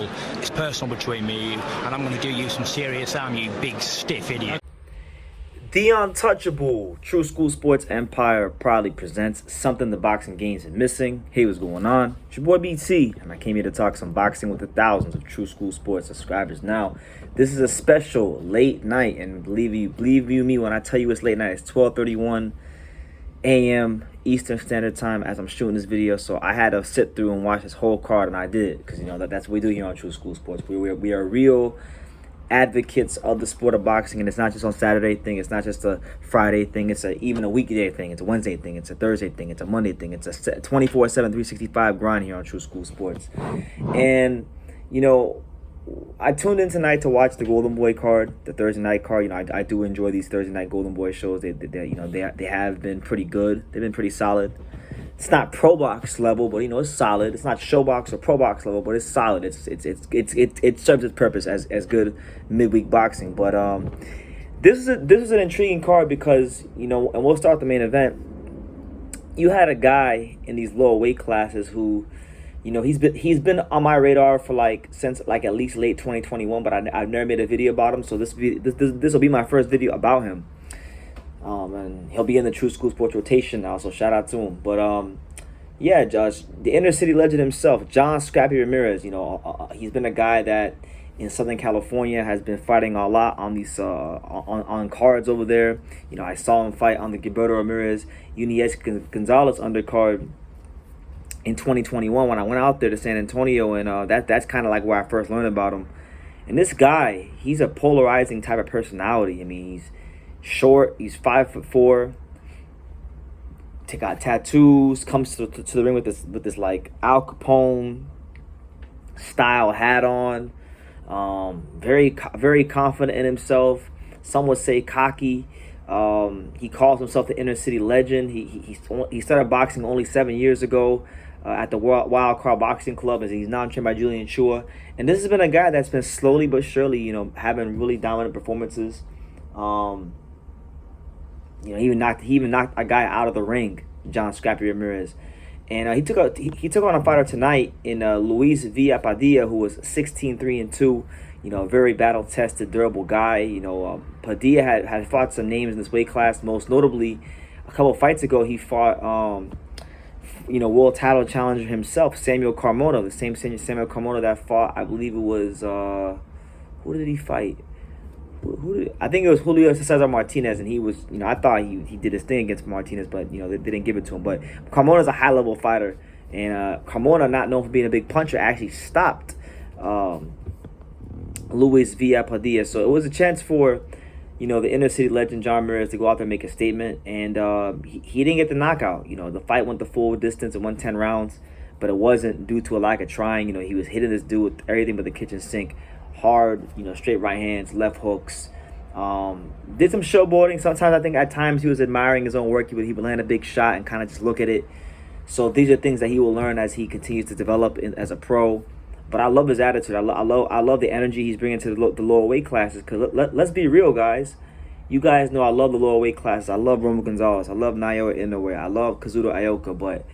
football. It's personal between me and you, and I'm going to do you some serious harm, you big stiff idiot. The Untouchable True School Sports Empire proudly presents something the boxing games are missing. Hey, what's going on? It's your boy BT, and I came here to talk some boxing with the thousands of True School Sports subscribers. Now, this is a special late night, and believe you me when I tell you it's late night. It's 12:31 a.m. Eastern Standard Time as I'm shooting this video, so I had to sit through and watch this whole card, and I did, because that's what we do here on True School Sports. We are real advocates of the sport of boxing, and it's not just on Saturday thing, it's not just a Friday thing, it's even a weekday thing, it's a Wednesday thing, it's a Thursday thing, it's a Monday thing, it's a 24/7 365 grind here on True School Sports. And I tuned in tonight to watch the Golden Boy card, the Thursday night card. I do enjoy these Thursday night Golden Boy shows. They have been pretty good. They've been pretty solid. It's not pro box level, but it's solid. It's not show box or pro box level, but it's solid. It serves its purpose as good midweek boxing. But this is an intriguing card because and we'll start the main event. You had a guy in these lower weight classes who, he's been on my radar for since at least late 2021, but I've never made a video about him. So this will be my first video about him. And he'll be in the True School Sports rotation now, so shout out to him. But yeah, Josh, the inner city legend himself, John Scrappy Ramirez. He's been a guy that in Southern California has been fighting a lot on these on cards over there. I saw him fight on the Gilberto Ramirez Unanimous Gonzalez undercard in 2021 when I went out there to San Antonio, and that's kind of like where I first learned about him. And this guy, he's a polarizing type of personality. I mean, he's short, he's 5'4", got tattoos, comes to the ring with this like Al Capone style hat on, very confident in himself. Some would say cocky. He calls himself the inner city legend. He started boxing only 7 years ago at the Wild Card Boxing Club, as he's now trained by Julian Chua. And this has been a guy that's been slowly but surely, having really dominant performances. He even knocked a guy out of the ring, John Scrappy Ramirez, and he took on a fighter tonight in Luis Villa Padilla, who was 16-3-2. A very battle tested, durable guy. Padilla had fought some names in this weight class. Most notably, a couple fights ago, he fought world title challenger himself, Samuel Carmona, the same Samuel Carmona that fought, I believe it was who did he fight? I think it was Julio Cesar Martinez, and he was, I thought he did his thing against Martinez, but they didn't give it to him. But Carmona's a high level fighter, and Carmona, not known for being a big puncher, actually stopped Luis Villa Padilla. So it was a chance for the inner city legend John Ramirez to go out there and make a statement, and he didn't get the knockout. The fight went the full distance and won 10 rounds, but it wasn't due to a lack of trying. He was hitting this dude with everything but the kitchen sink. Hard, straight right hands, left hooks. Did some showboarding. Sometimes I think at times he was admiring his own work. He would land a big shot and kind of just look at it. So these are things that he will learn as he continues to develop as a pro. But I love his attitude. I love the energy he's bringing to the lower weight classes. Because let's be real, guys. You guys know I love the lower weight classes. I love Roman Gonzalez. I love Naoya Inoue. I love Kazuto Ioka. But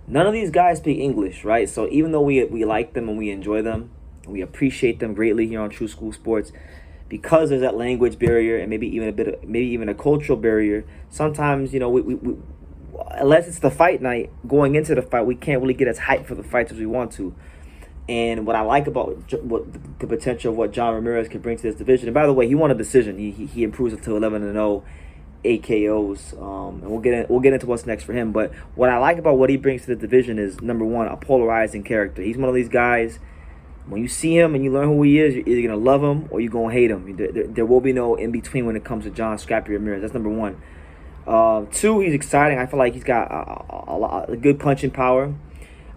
none of these guys speak English, right? So even though we like them and we enjoy them, we appreciate them greatly here on True School Sports, because there's that language barrier and maybe even a cultural barrier. Sometimes we unless it's the fight night, going into the fight, we can't really get as hyped for the fights as we want to. And what I like about the potential of what John Ramirez can bring to this division, and by the way, he won a decision. He improves it to 11-0, 8 KOs, and we'll get into what's next for him. But what I like about what he brings to the division is, number one, a polarizing character. He's one of these guys. When you see him and you learn who he is, you're either going to love him or you're going to hate him. There will be no in-between when it comes to John Scrappy Ramirez. That's number one. Two, he's exciting. I feel like he's got a good punching power.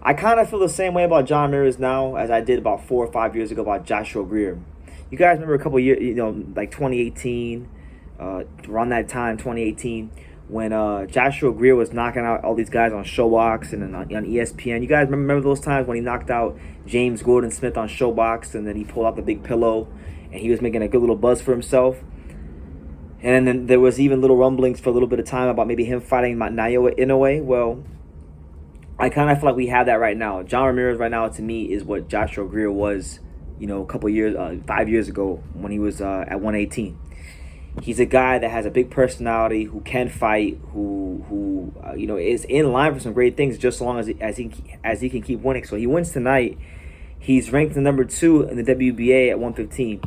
I kind of feel the same way about John Ramirez now as I did about 4 or 5 years ago about Joshua Greer. You guys remember a couple of years, 2018, around that time, 2018, when Joshua Greer was knocking out all these guys on Showbox and on ESPN. You guys remember those times when he knocked out James Gordon Smith on Showbox, and then he pulled out the big pillow, and he was making a good little buzz for himself? And then there was even little rumblings for a little bit of time about maybe him fighting Naoya Inoue. Well, I kind of feel like we have that right now. John Ramirez right now, to me, is what Joshua Greer was a couple years, 5 years ago when he was at 118. He's a guy that has a big personality, who can fight, who is in line for some great things, just as long as he can keep winning. So he wins tonight. He's ranked the number 2 in the WBA at 115.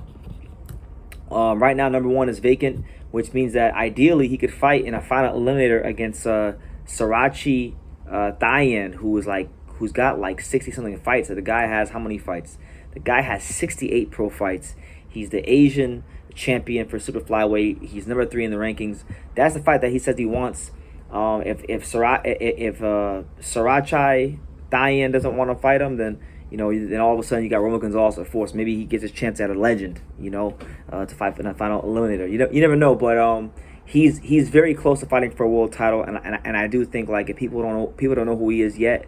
Right now, number 1 is vacant, which means that ideally he could fight in a final eliminator against Sarachi Thayan, who's got like 60 something fights. So the guy has how many fights? The guy has 68 pro fights. He's the Asian champion for super flyweight. He's number 3 in the rankings. That's the fight that he says he wants. If Sarachi Thayan doesn't want to fight him, then then all of a sudden you got Roman Gonzalez at force. Maybe he gets his chance at a legend, to fight in a final eliminator. You never know, but he's very close to fighting for a world title, and I do think, like, if people don't know who he is yet,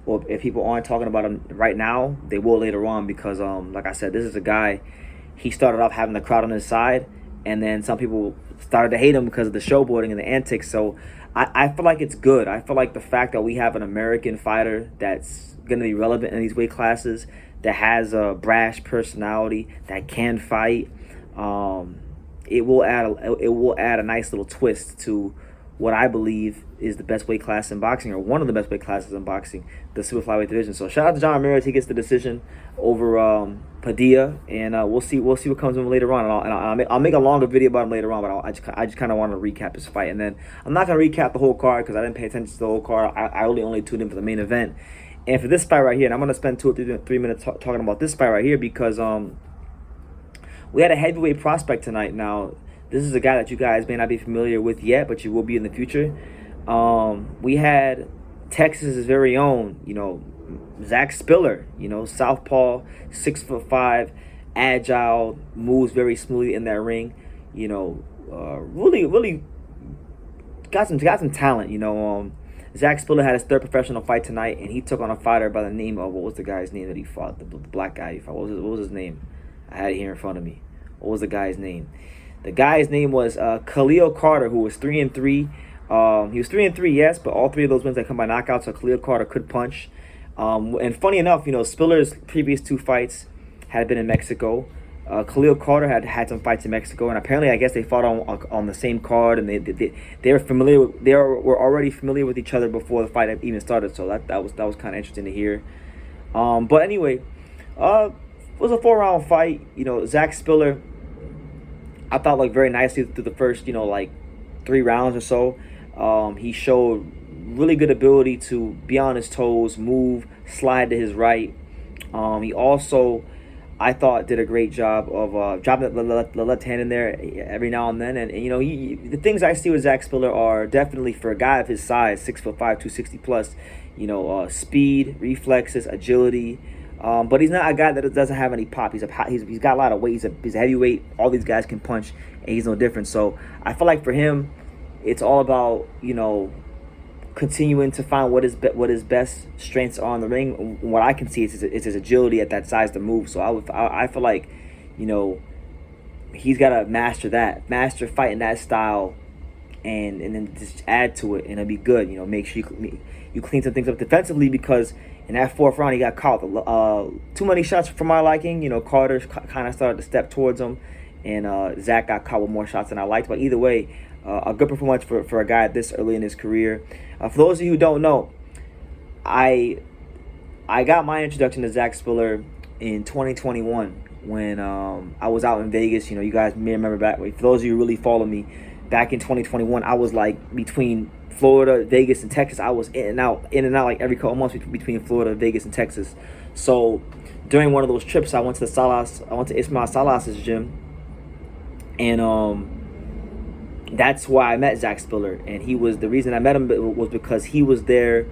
or if people aren't talking about him right now, they will later on, because like I said, this is a guy. He started off having the crowd on his side, and then some people started to hate him because of the showboating and the antics. So I feel like it's good. I feel like the fact that we have an American fighter that's going to be relevant in these weight classes, that has a brash personality, that can fight, it will add a nice little twist to what I believe is the best weight class in boxing, or one of the best weight classes in boxing, the super flyweight division. So shout out to John Ramirez. He gets the decision over Padilla, and we'll see what comes in later on. And I'll make a longer video about him later on, but I just kind of want to recap his fight, and then I'm not going to recap the whole card because I didn't pay attention to the whole card. I only tuned in for the main event. And for this fight right here, and I'm going to spend 2 or 3 minutes talking about this fight right here, because we had a heavyweight prospect tonight. Now, this is a guy that you guys may not be familiar with yet, but you will be in the future. We had Texas's very own, Zach Spiller, southpaw, 6'5", agile, moves very smoothly in that ring. Really got some talent. Zach Spiller had his 3rd professional fight tonight, and he took on a fighter by the name of, what was the guy's name that he fought? The black guy he fought. What was his name? I had it here in front of me. What was the guy's name? The guy's name was Kaleel Carter, who was 3-3. He was 3-3, yes, but all 3 of those wins that come by knockout. So Kaleel Carter could punch. And funny enough, Spiller's previous 2 fights had been in Mexico. Kaleel Carter had some fights in Mexico, and apparently, I guess they fought on the same card, and they were familiar. They were already familiar with each other before the fight even started. So that was kind of interesting to hear. But anyway, it was a 4-round fight. Zach Spiller, I thought, like, very nicely through the first 3 rounds or so. He showed really good ability to be on his toes, move, slide to his right. He also, I thought, did a great job of dropping the left hand in there every now and then. And the things I see with Zach Spiller are definitely, for a guy of his size, 6'5", 260 plus, speed, reflexes, agility. But he's not a guy that doesn't have any pop. He's got a lot of weight. He's a heavyweight. All these guys can punch, and he's no different. So I feel like for him, it's all about continuing to find what his best strengths are on the ring. What I can see is his agility at that size to move. So I feel like he's got to master fighting that style, and then just add to it, and it'll be good. Make sure you clean some things up defensively, because in that 4th round he got caught too many shots for my liking. Carter kind of started to step towards him, and Zach got caught with more shots than I liked. But either way, a good performance for a guy this early in his career. For those of you who don't know, I got my introduction to Zach Spiller in 2021 when I was out in Vegas. You guys may remember back. For those of you who really follow me, back in 2021, I was like between Florida, Vegas, and Texas. I was in and out like every couple months between Florida, Vegas, and Texas. So during one of those trips, I went to Ismail Salas's gym, and that's why I met Zach Spiller. And the reason I met him was because he was there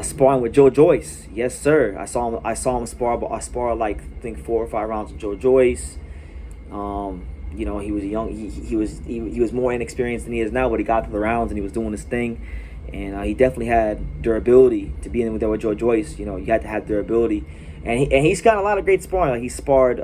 sparring with Joe Joyce. Yes, sir. I saw him spar like, I think, 4 or 5 rounds with Joe Joyce. He was young. He was more inexperienced than he is now, but he got to the rounds and he was doing his thing. And he definitely had durability to be in there with Joe Joyce. You had to have durability, and he's got a lot of great sparring. Like, he sparred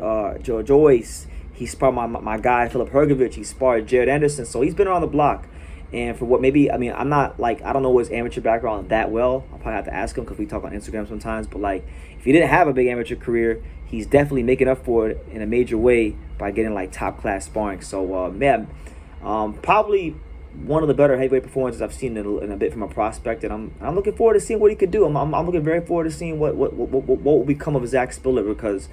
Joe Joyce. He sparred my guy Philip Hergovich. He sparred Jared Anderson. So he's been around the block. And for what maybe, I mean, I'm not like, I don't know his amateur background that well. I'll probably have to ask him because we talk on Instagram sometimes. But like, if he didn't have a big amateur career, he's definitely making up for it in a major way by getting like top class sparring. So man, probably one of the better heavyweight performances I've seen in a bit from a prospect, and I'm looking forward to seeing what he could do. I'm looking very forward to seeing what will become of Zach Spiller, because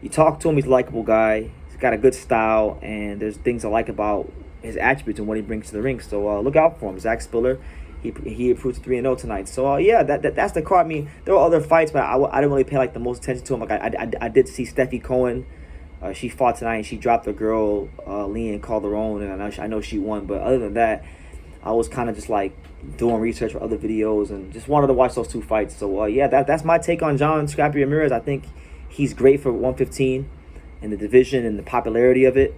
you talk to him, he's a likable guy. He's got a good style, and there's things I like about his attributes and what he brings to the ring. So look out for him, Zach Spiller. He improved to 3-0 tonight. So yeah, that's the card. I mean, there were other fights, but I didn't really pay like the most attention to him. Like I did see Steffi Cohen. She fought tonight and she dropped the girl Leanne Calderon, and I know she won. But other than that, I was kind of just like doing research for other videos and just wanted to watch those two fights. So yeah, that's my take on John Scrappy Ramirez. I think he's great for 115 and the division and the popularity of it.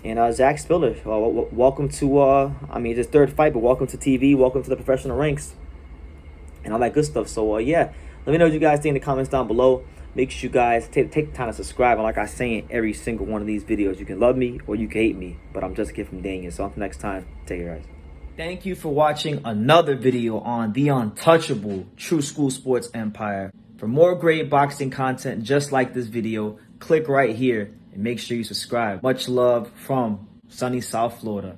And Zach Spiller, welcome to, I mean, it's his third fight, but welcome to TV, welcome to the professional ranks, and all that good stuff. So, yeah, let me know what you guys think in the comments down below. Make sure you guys take the time to subscribe. And like I say in every single one of these videos, you can love me or you can hate me, but I'm just a kid from Daniel. So until next time, take care, guys. Thank you for watching another video on the untouchable True School Sports Empire. For more great boxing content just like this video, click right here and make sure you subscribe. Much love from sunny South Florida.